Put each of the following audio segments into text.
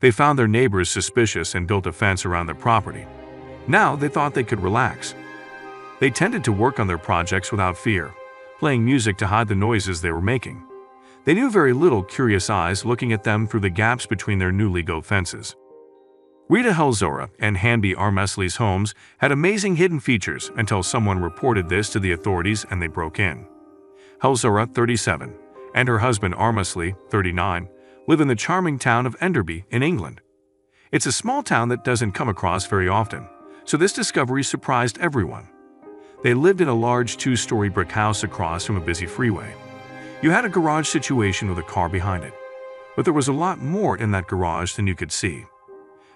They found their neighbors suspicious and built a fence around their property. Now they thought they could relax. They tended to work on their projects without fear, playing music to hide the noises they were making. They knew very little curious eyes looking at them through the gaps between their newly built fences. Rita Helzora and Hanby Armesli's homes had amazing hidden features until someone reported this to the authorities and they broke in. Helzora, 37, and her husband Armesli, 39, live in the charming town of Enderby in England. It's a small town that doesn't come across very often, so this discovery surprised everyone. They lived in a large two-story brick house across from a busy freeway. You had a garage situation with a car behind it, but there was a lot more in that garage than you could see.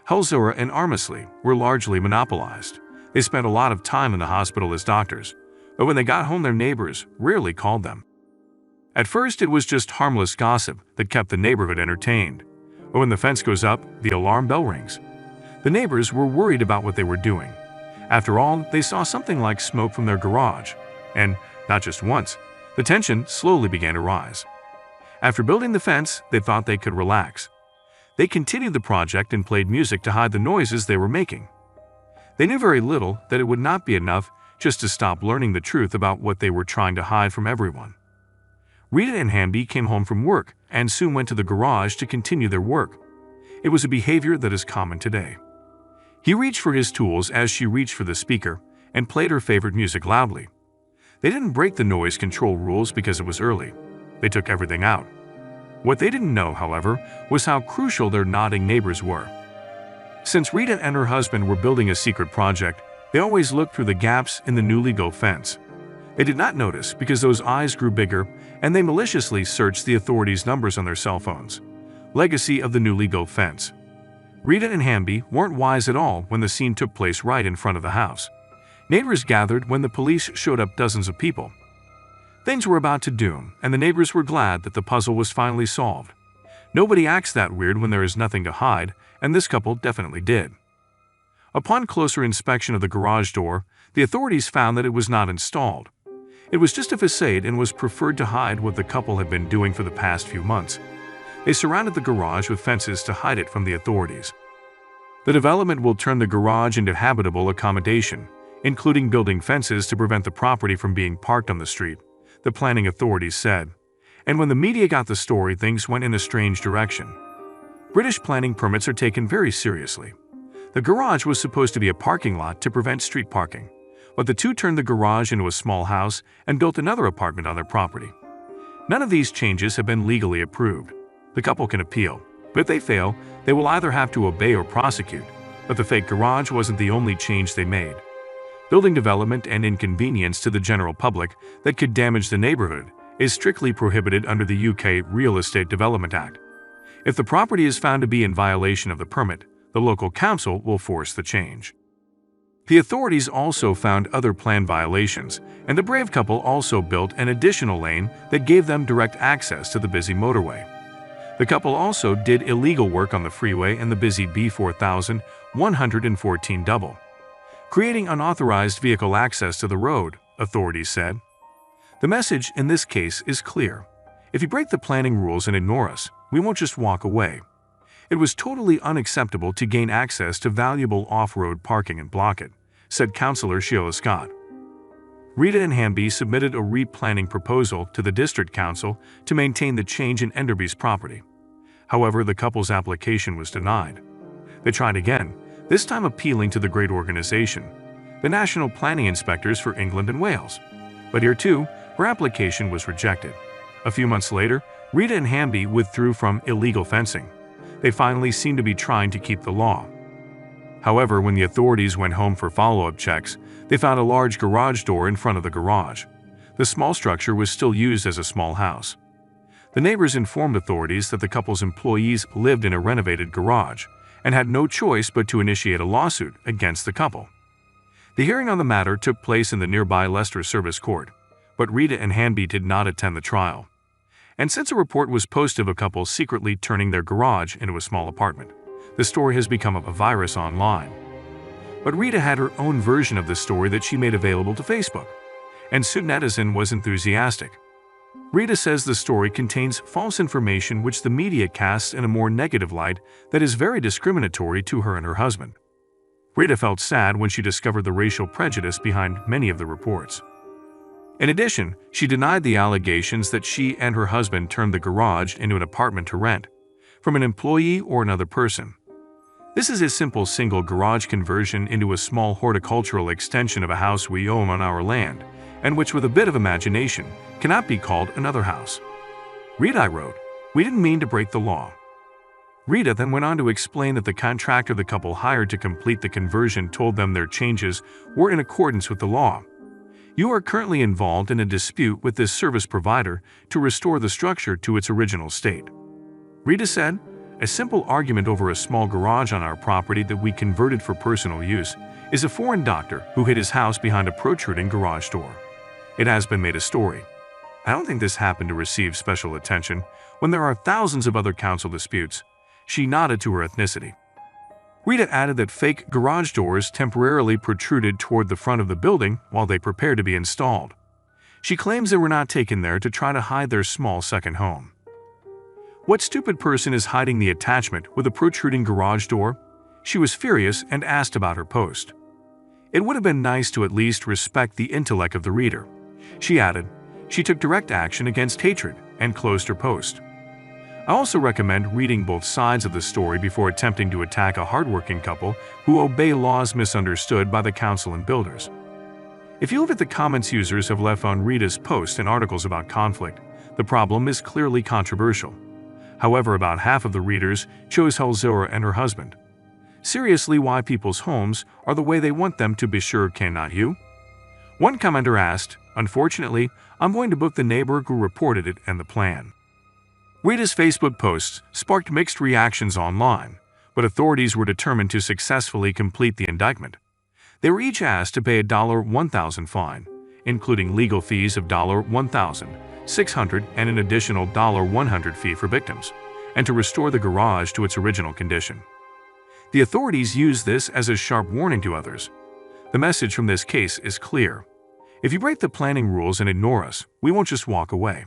Helzora and Armesli were largely monopolized. They spent a lot of time in the hospital as doctors, but when they got home their neighbors rarely called them. At first it was just harmless gossip that kept the neighborhood entertained, but when the fence goes up, the alarm bell rings. The neighbors were worried about what they were doing. After all, they saw something like smoke from their garage, and not just once. The tension slowly began to rise. After building the fence, they thought they could relax. They continued the project and played music to hide the noises they were making. They knew very little that it would not be enough just to stop learning the truth about what they were trying to hide from everyone. Rita and Hanby came home from work and soon went to the garage to continue their work. It was a behavior that is common today. He reached for his tools as she reached for the speaker and played her favorite music loudly. They didn't break the noise control rules because it was early. They took everything out. What they didn't know, however, was how crucial their nodding neighbors were. Since Rita and her husband were building a secret project, they always looked through the gaps in the newly built fence. They did not notice because those eyes grew bigger and they maliciously searched the authorities' numbers on their cell phones. Legacy of the newly built fence. Rita and Hanby weren't wise at all when the scene took place right in front of the house. Neighbors gathered when the police showed up, dozens of people. Things were about to doom, and the neighbors were glad that the puzzle was finally solved. Nobody acts that weird when there is nothing to hide, and this couple definitely did. Upon closer inspection of the garage door, the authorities found that it was not installed. It was just a facade and was preferred to hide what the couple had been doing for the past few months. They surrounded the garage with fences to hide it from the authorities. The development will turn the garage into habitable accommodation, including building fences to prevent the property from being parked on the street, the planning authorities said. And when the media got the story, things went in a strange direction. British planning permits are taken very seriously. The garage was supposed to be a parking lot to prevent street parking, but the two turned the garage into a small house and built another apartment on their property. None of these changes have been legally approved. The couple can appeal, but if they fail, they will either have to obey or prosecute. But the fake garage wasn't the only change they made. Building development and inconvenience to the general public that could damage the neighborhood is strictly prohibited under the UK Real Estate Development Act. If the property is found to be in violation of the permit, the local council will force the change. The authorities also found other plan violations, and the brave couple also built an additional lane that gave them direct access to the busy motorway. The couple also did illegal work on the freeway and the busy B4114 double, creating unauthorized vehicle access to the road, authorities said. The message in this case is clear. If you break the planning rules and ignore us, we won't just walk away. It was totally unacceptable to gain access to valuable off-road parking and block it, said Councillor Sheila Scott. Rita and Hanby submitted a replanning proposal to the District Council to maintain the change in Enderby's property. However, the couple's application was denied. They tried again, this time appealing to the great organization, the National Planning Inspectors for England and Wales. But here too, her application was rejected. A few months later, Rita and Hanby withdrew from illegal fencing. They finally seemed to be trying to keep the law. However, when the authorities went home for follow-up checks, they found a large garage door in front of the garage. The small structure was still used as a small house. The neighbors informed authorities that the couple's employees lived in a renovated garage and had no choice but to initiate a lawsuit against the couple. The hearing on the matter took place in the nearby Leicester Service Court, but Rita and Hanby did not attend the trial. And since a report was posted of a couple secretly turning their garage into a small apartment, the story has become a virus online. But Rita had her own version of the story that she made available to Facebook, and soon netizen was enthusiastic. Rita says the story contains false information which the media casts in a more negative light that is very discriminatory to her and her husband. Rita felt sad when she discovered the racial prejudice behind many of the reports. In addition, she denied the allegations that she and her husband turned the garage into an apartment to rent from an employee or another person. This is a simple single garage conversion into a small horticultural extension of a house we own on our land, and which with a bit of imagination cannot be called another house. Rita wrote, "We didn't mean to break the law." Rita then went on to explain that the contractor the couple hired to complete the conversion told them their changes were in accordance with the law. "You are currently involved in a dispute with this service provider to restore the structure to its original state." Rita said, "A simple argument over a small garage on our property that we converted for personal use is a foreign doctor who hid his house behind a protruding garage door. It has been made a story. I don't think this happened to receive special attention when there are thousands of other council disputes." She nodded to her ethnicity. Rita added that fake garage doors temporarily protruded toward the front of the building while they prepared to be installed. She claims they were not taken there to try to hide their small second home. What stupid person is hiding the attachment with a protruding garage door? She was furious and asked about her post. It would have been nice to at least respect the intellect of the reader. She added, she took direct action against hatred and closed her post. I also recommend reading both sides of the story before attempting to attack a hardworking couple who obey laws misunderstood by the council and builders. If you look at the comments users have left on Rita's posts and articles about conflict, the problem is clearly controversial. However, about half of the readers chose Helzora and her husband. Seriously, why people's homes are the way they want them to be, sure cannot you? One commenter asked, "Unfortunately, I'm going to book the neighbor who reported it and the plan." Rita's Facebook posts sparked mixed reactions online, but authorities were determined to successfully complete the indictment. They were each asked to pay a $1,000 fine, including legal fees of $1,600 and an additional $100 fee for victims, and to restore the garage to its original condition. The authorities used this as a sharp warning to others. The message from this case is clear. If you break the planning rules and ignore us, we won't just walk away.